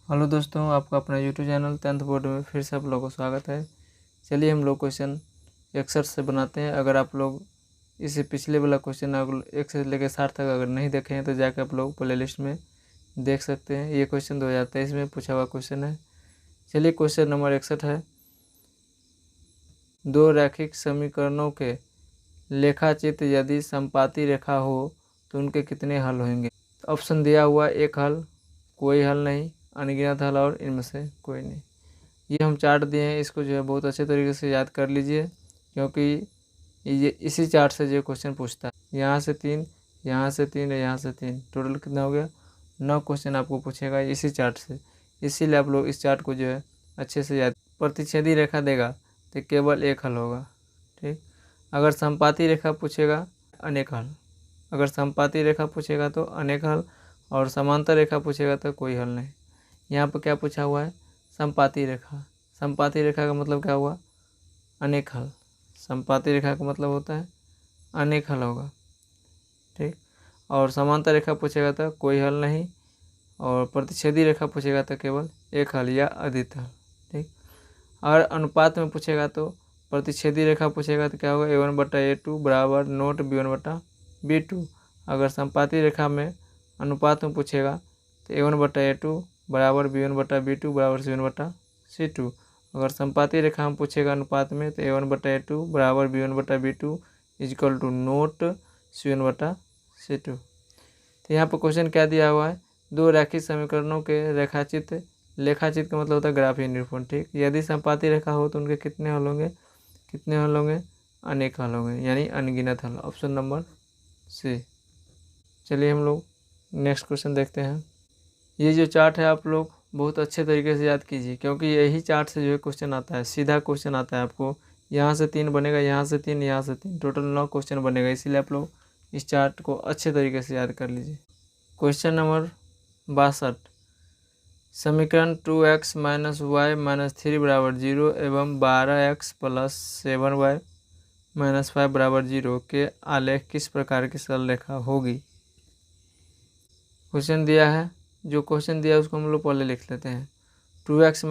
Hello दोस्तों, आपका अपना यूट्यूब चैनल 10th बोर्ड में फिर से आप लोगों को स्वागत है। चलिए हम लोग क्वेश्चन 61 से बनाते हैं। अगर आप लोग इससे पिछले वाला क्वेश्चन अगर 1 से लेकर 60 तक अगर नहीं देखे हैं तो जाकर आप लोग प्ले लिस्ट में देख सकते हैं। ये क्वेश्चन 2023 में पूछा हुआ क्वेश्चन है। चलिए क्वेश्चन नंबर 61 है, दो रैखिक समीकरणों के लेखाचित्र यदि समपाती रेखा हो तो उनके कितने हल होंगे। ऑप्शन दिया हुआ, एक हल, कोई हल नहीं, अनगिनत हल और इनमें से कोई नहीं। ये हम चार्ट दिए हैं, इसको जो है बहुत अच्छे तरीके से याद कर लीजिए, क्योंकि ये इसी चार्ट से जो क्वेश्चन पूछता है। यहाँ से 3, यहाँ से 3 और यहाँ से 3, टोटल कितना हो गया, 9 क्वेश्चन आपको पूछेगा इसी चार्ट से। इसीलिए आप लोग इस चार्ट को जो है अच्छे से याद। प्रतिच्छेदी रेखा देगा तो केवल एक हल होगा, ठीक। अगर समपाती रेखा पूछेगा, अनेक हल। अगर समपाती रेखा पूछेगा तो अनेक हल, और समांतर रेखा पूछेगा तो कोई हल नहीं। यहाँ पर क्या पूछा हुआ है, समपाती रेखा। समपाती रेखा का मतलब क्या हुआ, अनेक हल। समपाती रेखा का मतलब होता है अनेक हल होगा, ठीक। और समांतर रेखा पूछेगा तो कोई हल नहीं, और प्रतिच्छेदी रेखा पूछेगा तो केवल एक हल या अधिक हल, ठीक। और अनुपात में पूछेगा तो प्रतिच्छेदी रेखा पूछेगा तो क्या होगा, A1/A2 बराबर नोट B1/B2। अगर समपाती रेखा में अनुपात में पूछेगा तो A1/A2 बराबर B1/B2 बराबर C1/C2। अगर समपाती रेखा में पूछेगा अनुपात में तो A1/A2 बराबर B1/B2 is equal to note C1/C2। तो यहाँ पर क्वेश्चन क्या दिया हुआ है, दो रैखिक समीकरणों के रेखाचित्र, लेखाचित्र का मतलब होता है ग्राफीय निरूपण, ठीक। यदि समपाती रेखा हो तो उनके कितने हल होंगे, कितने हल होंगे, अनेक हल होंगे, यानी अनगिनत हल। Option number C. चलिए हम लोग नेक्स्ट क्वेश्चन देखते हैं। ये जो चार्ट है आप लोग बहुत अच्छे तरीके से याद कीजिए, क्योंकि यही चार्ट से जो है क्वेश्चन आता है, सीधा क्वेश्चन आता है आपको। यहाँ से 3 बनेगा, यहाँ से 3, यहाँ से 3, टोटल 9 क्वेश्चन बनेगा। इसीलिए आप लोग इस चार्ट को अच्छे तरीके से याद कर लीजिए। क्वेश्चन नंबर 62, समीकरण 2x - y - 3 बराबर 0 एवं 12x + 7y - 5 बराबर 0 के आलेख किस प्रकार की सरल रेखा होगी। क्वेश्चन दिया है, जो क्वेश्चन दिया है उसको हम लोग पहले लिख लेते हैं। 2x - y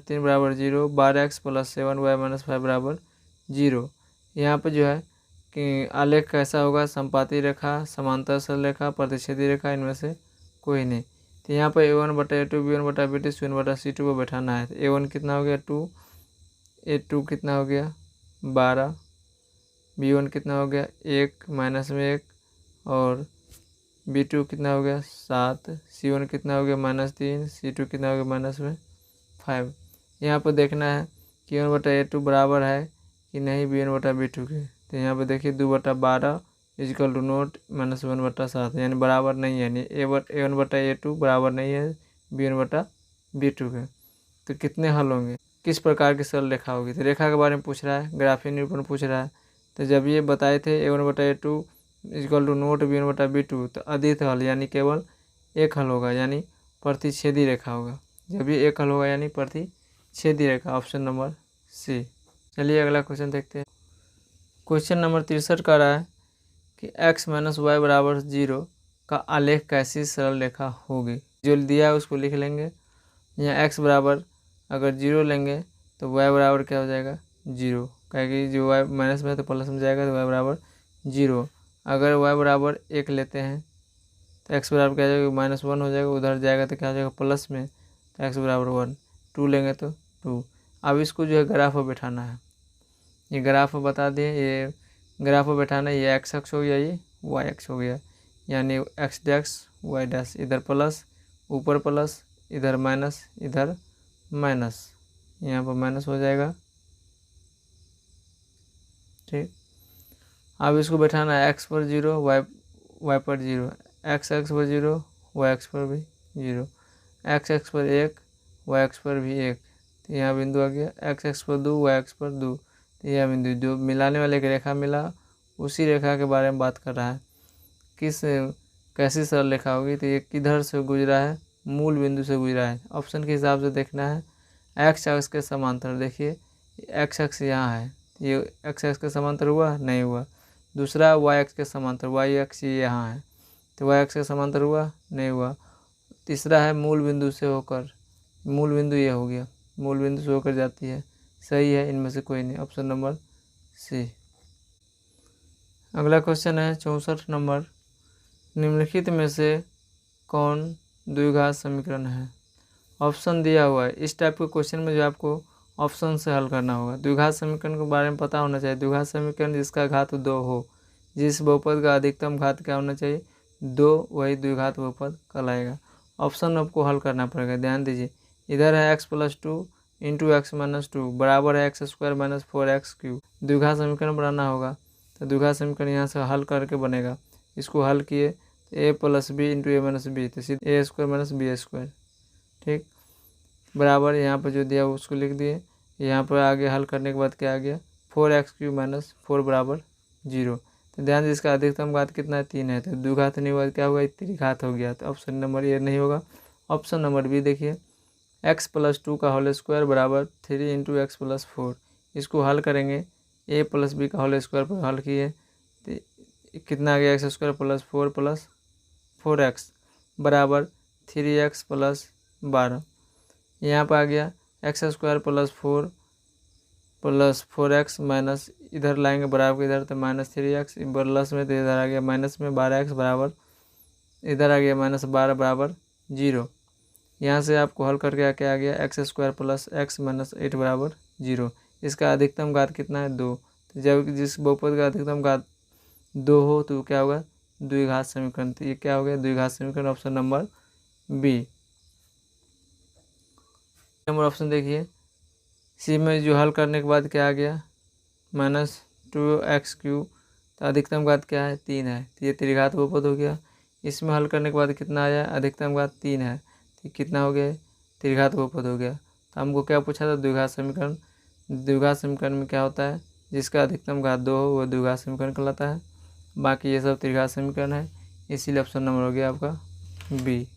- 3 बराबर 0, 12x + 7y - 5 बराबर 0। यहाँ पर जो है कि आलेख कैसा होगा, समपाती रेखा, समांतर सरल रेखा, प्रतिच्छेदी रेखा, इनमें से कोई नहीं। तो यहाँ पर A1/A2 B1/B2 C1/C2 को बैठाना है। तो A1 कितना हो गया 2, A2 कितना हो गया 12, B1 कितना हो गया 1 माइनस में 1, और B2 कितना हो गया 7, C1 कितना हो गया -3, C2 कितना हो गया -5। यहाँ पर देखना है कि A1/A2 बराबर है कि नहीं B1/B2 के। तो यहाँ पर देखिए 2/12 इजकल टू नोट -1/7, यानी बराबर नहीं है, यानी A1/A2 बराबर नहीं है B1/B2 के। तो कितने हल होंगे, किस प्रकार की सरल रेखा होगी। तो रेखा के बारे में पूछ रहा है, ग्राफीय निरूपण पूछ रहा है। तो जब ये बताए थे A1/A2 is equal to note B1/B2, तो अधिक हल यानी केवल एक हल होगा, यानी प्रतिच्छेदी रेखा होगा। जब ये एक हल होगा यानी प्रतिच्छेदी रेखा। Option number C. चलिए अगला क्वेश्चन देखते हैं। क्वेश्चन नंबर 63 का रहा है कि x - y बराबर 0 का आलेख कैसी सरल रेखा होगी। जो दिया है उसको लिख लेंगे। यहाँ x बराबर अगर 0 लेंगे तो y बराबर क्या हो जाएगा 0, क्योंकि जो y माइनस में है तो प्लस में जाएगा, तो y बराबर 0। अगर y बराबर 1 लेते हैं तो x बराबर क्या हो जाएगा -1 हो जाएगा, उधर जाएगा तो क्या हो जाएगा प्लस में, तो x बराबर 1। 2 लेंगे तो 2। अब इसको जो है ग्राफ पर बैठाना है। ये ग्राफ बता दें, ये ग्राफ पर बैठाना है। ये एक्स अक्ष हो गया, ये वाई अक्ष हो गया, यानी एक्स डैश वाई डैश, इधर प्लस ऊपर प्लस, इधर माइनस इधर माइनस, यहाँ पर माइनस हो जाएगा, ठीक। अब इसको बैठाना है एक्स पर 0 वाई पर 0, एक्स एक्स पर 0 वाई एक्स पर भी 0, एक्स एक्स पर 1 वाई एक्स पर भी 1। तो यहाँ बिंदु आ गया, एक्स एक्स पर 2 वाई एक्स पर 2। तो यह बिंदु जो मिलाने वाले एक रेखा मिला, उसी रेखा के बारे में बात कर रहा है, किस कैसी सरल रेखा होगी। तो ये किधर से गुजरा है, मूल बिंदु से गुजरा है। ऑप्शन के हिसाब से देखना है, एक्स अक्ष के समांतर। देखिए एक्स अक्ष यहाँ है, ये एक्स अक्ष के समांतर हुआ नहीं हुआ। दूसरा वाई अक्ष के समांतर, वाई अक्ष यहाँ है, तो वाई अक्ष के समांतर हुआ नहीं हुआ। तीसरा है मूल बिंदु से होकर, मूल बिंदु ये हो गया, मूल बिंदु से होकर जाती है, सही है, इनमें से कोई नहीं, ऑप्शन नंबर सी। अगला क्वेश्चन है 64 नंबर, निम्नलिखित में से कौन द्विघात समीकरण है। ऑप्शन दिया हुआ है, इस टाइप के क्वेश्चन में जो आपको ऑप्शन से हल करना होगा। द्विघात समीकरण के बारे में पता होना चाहिए। द्विघात समीकरण जिसका घात 2 हो, जिस बहुपद का अधिकतम घात क्या होना चाहिए 2, वही द्विघात बहुपद कहलाएगा। ऑप्शन आपको हल करना पड़ेगा, ध्यान दीजिए। इधर है x+2 इंटू x-2 बराबर है x² - 4x³ द्विघात समीकरण बनाना होगा, तो द्विघात समीकरण यहाँ से हल करके बनेगा। इसको हल किए तो a+b इंटू a-b, तो सीधे a² - b², ठीक, बराबर यहाँ पर जो दिया उसको लिख दिए। यहाँ पर आगे हल करने के बाद क्या आ गया 4x³ - 4 बराबर 0। तो ध्यान दीजिए इसका अधिकतम घात कितना है 3 है, तो द्विघात नहीं हुआ क्या होगा त्रिघात हो गया, तो ऑप्शन नंबर ये नहीं होगा। ऑप्शन नंबर बी देखिए, x+2 का होल स्क्वायर बराबर 3 इंटू x+4, इसको हल करेंगे a+b का होल स्क्वायर पर हल किए तो कितना आ गया x² + 4 + 4x बराबर 3x + 12। यहाँ पर आ गया x² + 4 + 4x माइनस इधर लाएंगे बराबर के इधर, तो -3x प्लस में, तो इधर आ गया माइनस में 12x बराबर, इधर आ गया -12 बराबर 0। यहाँ से आपको हल करके क्या आ गया x² + x - 8 बराबर 0। इसका अधिकतम घात कितना है 2, तो जब जिस बहुपद का अधिकतम घात 2 हो तो क्या होगा द्विघात समीकरण, तो ये क्या हो गया द्विघात समीकरण, option number B. Number option देखिए, सी में जो हल करने के बाद क्या आ गया -2x³, तो अधिकतम घात क्या है 3 है, तो ये त्रिघात बहुपद हो गया। इसमें हल करने के बाद कितना आया अधिकतम घात 3 है, तो कितना हो गया त्रिघात बहुपद हो गया। तो हमको क्या पूछा था द्विघात समीकरण, द्विघात समीकरण में क्या होता है जिसका अधिकतम घात 2 हो वह द्विघात समीकरण कहलाता है, बाकी ये सब त्रिघात समीकरण है, इसीलिए ऑप्शन नंबर हो गया आपका बी।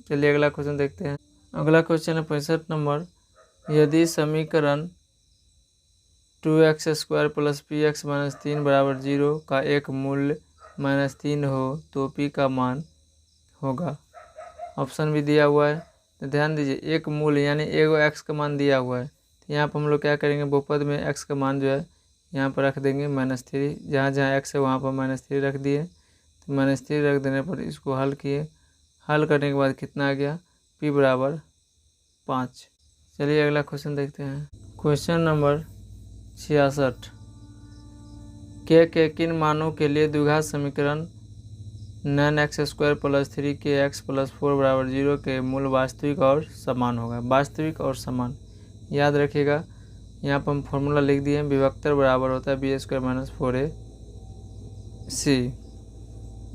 चलिए अगला क्वेश्चन देखते हैं। अगला क्वेश्चन है 65 नंबर, यदि समीकरण 2x² + px - 3 बराबर 0 का एक मूल्य -3 हो तो p का मान होगा। ऑप्शन भी दिया हुआ है, तो ध्यान दीजिए एक मूल्य यानी एगो x का मान दिया हुआ है, तो यहाँ पर हम लोग क्या करेंगे बहुपद में x का मान जो है यहाँ पर रख देंगे -3, जहाँ जहाँ x है वहाँ पर -3 रख दिए, तो -3 रख देने पर इसको हल किए, हल करने के बाद कितना आ गया p बराबर 5। चलिए अगला क्वेश्चन देखते हैं। क्वेश्चन नंबर 66, के किन मानों के लिए द्विघात समीकरण nx² + 3kx + 4 बराबर 0 के मूल वास्तविक और समान होगा। वास्तविक और समान याद रखिएगा, यहाँ पर हम फॉर्मूला लिख दिए हैं, विभक्तर बराबर होता है b² - 4ac,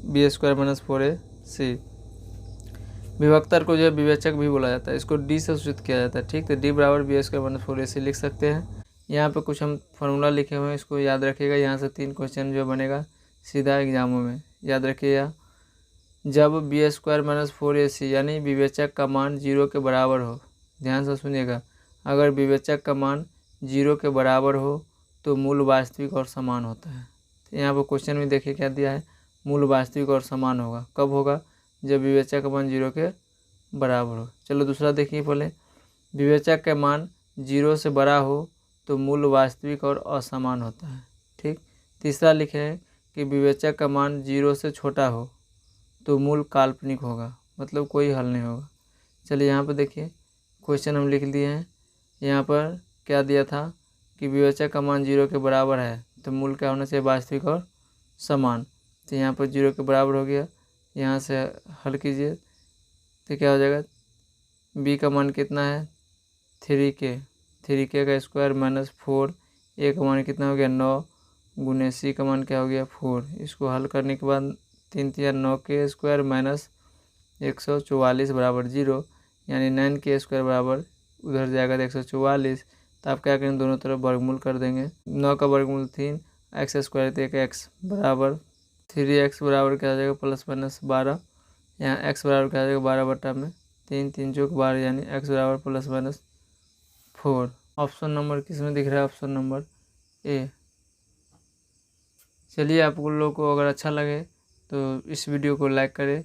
b² - 4ac। विभक्तर को जो है विवेचक भी बोला जाता है, इसको डी से सूचित किया जाता है, ठीक, तो डी बराबर b² - 4ac लिख सकते हैं। यहाँ पे कुछ हम फॉर्मूला लिखे हुए हैं, इसको याद रखिएगा, यहाँ से 3 क्वेश्चन जो बनेगा सीधा एग्जामों में याद रखिएगा। जब b² - 4ac यानी विवेचक का मान 0 के बराबर हो, ध्यान से सुनिएगा, अगर विवेचक का मान 0 के बराबर हो तो मूल वास्तविक और समान होता है। तो यहाँ पर क्वेश्चन में देखिए क्या दिया है, मूल वास्तविक और समान होगा, कब होगा जब विवेचक का मान 0 के बराबर हो। चलो दूसरा देखिए, पहले विवेचक का मान 0 से बड़ा हो तो मूल वास्तविक और असमान होता है, ठीक। तीसरा लिखे हैं कि विवेचक का मान 0 से छोटा हो तो मूल काल्पनिक होगा, मतलब कोई हल नहीं होगा। चलिए यहाँ पर देखिए क्वेश्चन हम लिख दिए हैं, यहाँ पर क्या दिया था कि विवेचक का मान 0 के बराबर है तो मूल क्या होना चाहिए वास्तविक और समान, तो यहाँ पर 0 के बराबर हो गया, यहाँ से हल कीजिए तो क्या हो जाएगा b का मान कितना है 3k का स्क्वायर -4, a का मान कितना हो गया 9 गुने c का मान क्या हो गया 4। इसको हल करने के बाद 3 × 9 के स्क्वायर -144 बराबर 0, यानी 9k² बराबर उधर जाएगा तो 144, तो आप क्या करेंगे दोनों तरफ वर्गमूल कर देंगे, 9 का वर्गमूल 3, x² तो 1x बराबर 3x बराबर क्या हो जाएगा +-12, यहाँ x बराबर क्या हो जाएगा 12/3, 3 × 12 यानी x बराबर +-4। ऑप्शन नंबर किस में दिख रहा है, ऑप्शन नंबर ए। चलिए आप लोगों को अगर अच्छा लगे तो इस वीडियो को लाइक करें,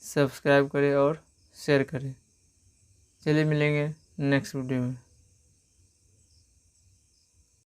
सब्सक्राइब करें और शेयर करें। चलिए मिलेंगे नेक्स्ट वीडियो में।